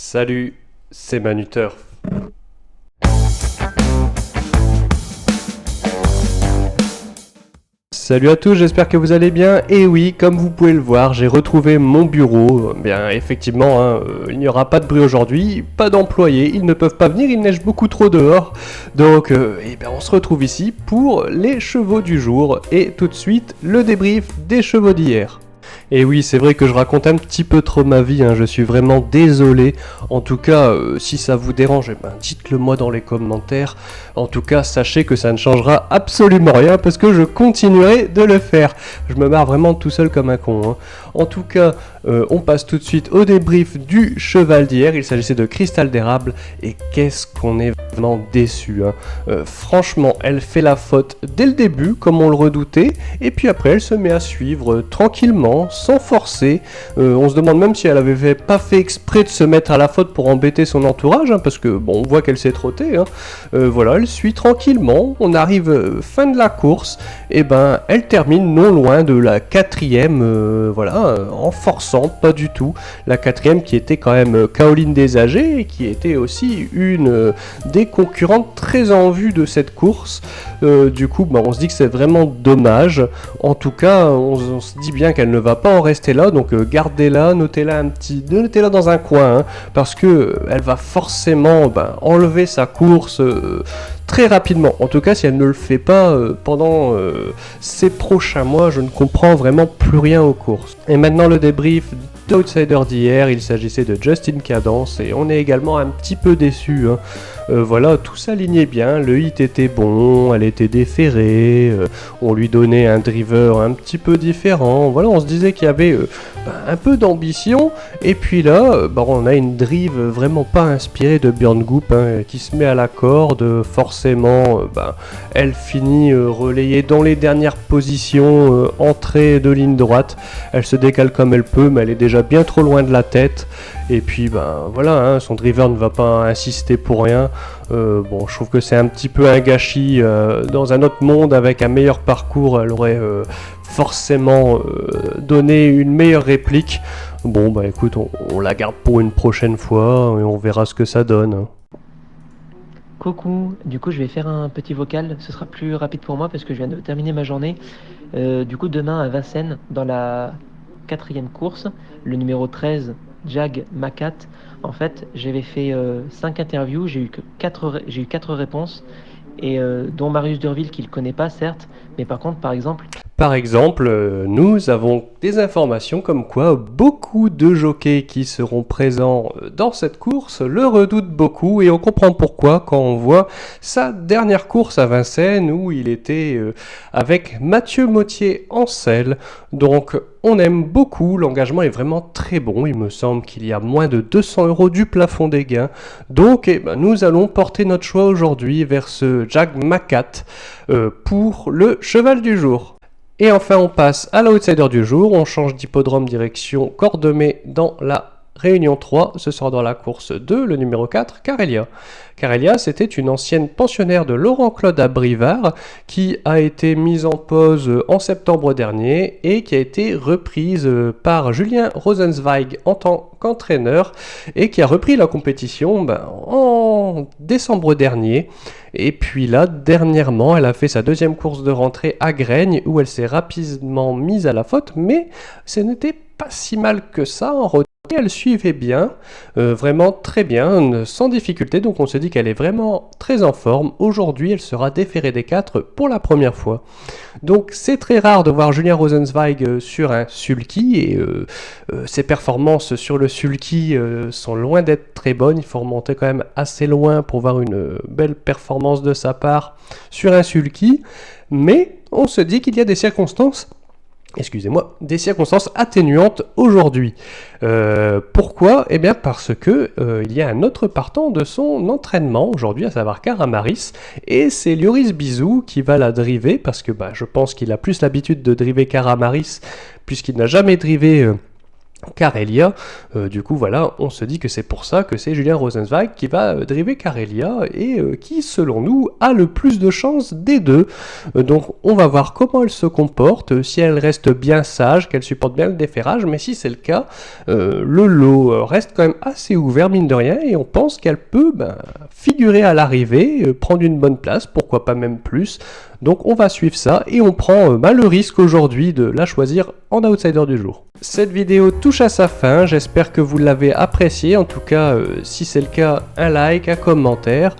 Salut, c'est Manuteur. Salut à tous, j'espère que vous allez bien. Et oui, comme vous pouvez le voir, j'ai retrouvé mon bureau. Bien, effectivement, il n'y aura pas de bruit aujourd'hui, pas d'employés, ils ne peuvent pas venir, il neige beaucoup trop dehors. Donc, on se retrouve ici pour les chevaux du jour. Et tout de suite, le débrief des chevaux d'hier. Et oui, c'est vrai que je raconte un petit peu trop ma vie, je suis vraiment désolé. En tout cas, si ça vous dérange, dites-le moi dans les commentaires. En tout cas, sachez que ça ne changera absolument rien parce que je continuerai de le faire. Je me marre vraiment tout seul comme un con. En tout cas, on passe tout de suite au débrief du cheval d'hier. Il s'agissait de Cristal d'érable et qu'est-ce qu'on est vraiment déçu. Franchement, elle fait la faute dès le début, comme on le redoutait, et puis après elle se met à suivre tranquillement, sans forcer. On se demande même si elle avait pas fait exprès de se mettre à la faute pour embêter son entourage, parce que bon, on voit qu'elle s'est trottée. Voilà, elle suit tranquillement. On arrive fin de la course, et elle termine non loin de la quatrième, en forçant pas du tout. La quatrième qui était quand même Caroline Desagers et qui était aussi une des concurrentes très en vue de cette course. Du coup, on se dit que c'est vraiment dommage. En tout cas, on se dit bien qu'elle ne va pas en rester là, donc gardez-la, notez-la dans un coin, parce que elle va forcément enlever sa course très rapidement. En tout cas, si elle ne le fait pas pendant ces prochains mois, je ne comprends vraiment plus rien aux courses. Et maintenant le débrief d'Outsider d'hier, il s'agissait de Justin Cadence et on est également un petit peu déçu. Voilà, tout s'alignait bien, le hit était bon, elle était déférée, on lui donnait un driver un petit peu différent. Voilà, on se disait qu'il y avait un peu d'ambition, et puis là, on a une drive vraiment pas inspirée de Björn Goop qui se met à la corde. Forcément, elle finit relayée dans les dernières positions, entrée de ligne droite. Elle se décale comme elle peut, mais elle est déjà bien trop loin de la tête. Et puis son driver ne va pas insister pour rien. Je trouve que c'est un petit peu un gâchis. Dans un autre monde, avec un meilleur parcours, elle aurait forcément donné une meilleure réplique. Écoute, on la garde pour une prochaine fois et on verra ce que ça donne. Coucou, du coup je vais faire un petit vocal, ce sera plus rapide pour moi parce que je viens de terminer ma journée. Du coup demain à Vincennes, dans la quatrième course, le numéro 13, Jag Macat, en fait j'avais fait 5 interviews, j'ai eu 4 réponses, et dont Marius Durville qui le connaît pas certes, mais par contre Par exemple, nous avons des informations comme quoi beaucoup de jockeys qui seront présents dans cette course le redoutent beaucoup, et on comprend pourquoi quand on voit sa dernière course à Vincennes où il était avec Mathieu Mottier en selle. Donc on aime beaucoup, l'engagement est vraiment très bon, il me semble qu'il y a moins de 200 € du plafond des gains. Donc nous allons porter notre choix aujourd'hui vers ce Jag Macat pour le cheval du jour. Et enfin, on passe à l'outsider du jour. On change d'hippodrome direction Cordemais dans la Réunion 3. Ce sera dans la course 2, le numéro 4, Carélia. Carélia, c'était une ancienne pensionnaire de Laurent-Claude à Brivard qui a été mise en pause en septembre dernier et qui a été reprise par Julien Rosenzweig en tant qu'entraîneur et qui a repris la compétition en décembre dernier. Et puis là, dernièrement, elle a fait sa deuxième course de rentrée à Graignes où elle s'est rapidement mise à la faute, mais ce n'était pas si mal que ça en route. Elle suivait bien, vraiment très bien, sans difficulté, donc on se dit qu'elle est vraiment très en forme. Aujourd'hui, elle sera déférée des 4 pour la première fois. Donc c'est très rare de voir Julien Rosenzweig sur un sulky, et ses performances sur le sulky sont loin d'être très bonnes. Il faut remonter quand même assez loin pour voir une belle performance de sa part sur un sulky, mais on se dit qu'il y a des circonstances atténuantes aujourd'hui. Pourquoi ? Parce que il y a un autre partant de son entraînement aujourd'hui, à savoir Caramaris, et c'est Lloris Bizou qui va la driver, parce que je pense qu'il a plus l'habitude de driver Caramaris, puisqu'il n'a jamais drivé Karelia. Du coup voilà, on se dit que c'est pour ça que c'est Julien Rosenzweig qui va driver Karelia et qui selon nous a le plus de chance des deux. Donc on va voir comment elle se comporte, si elle reste bien sage, qu'elle supporte bien le déferrage, mais si c'est le cas, le lot reste quand même assez ouvert mine de rien et on pense qu'elle peut figurer à l'arrivée, prendre une bonne place, pourquoi pas même plus. Donc on va suivre ça et on prend le risque aujourd'hui de la choisir en outsider du jour. Cette vidéo touche à sa fin, j'espère que vous l'avez appréciée, en tout cas si c'est le cas, un like, un commentaire.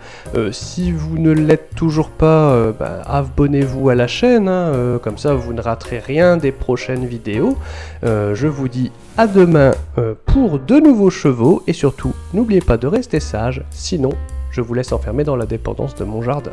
Si vous ne l'êtes toujours pas, abonnez-vous à la chaîne, comme ça vous ne raterez rien des prochaines vidéos. Je vous dis à demain pour de nouveaux chevaux et surtout n'oubliez pas de rester sage, sinon je vous laisse enfermer dans la dépendance de mon jardin.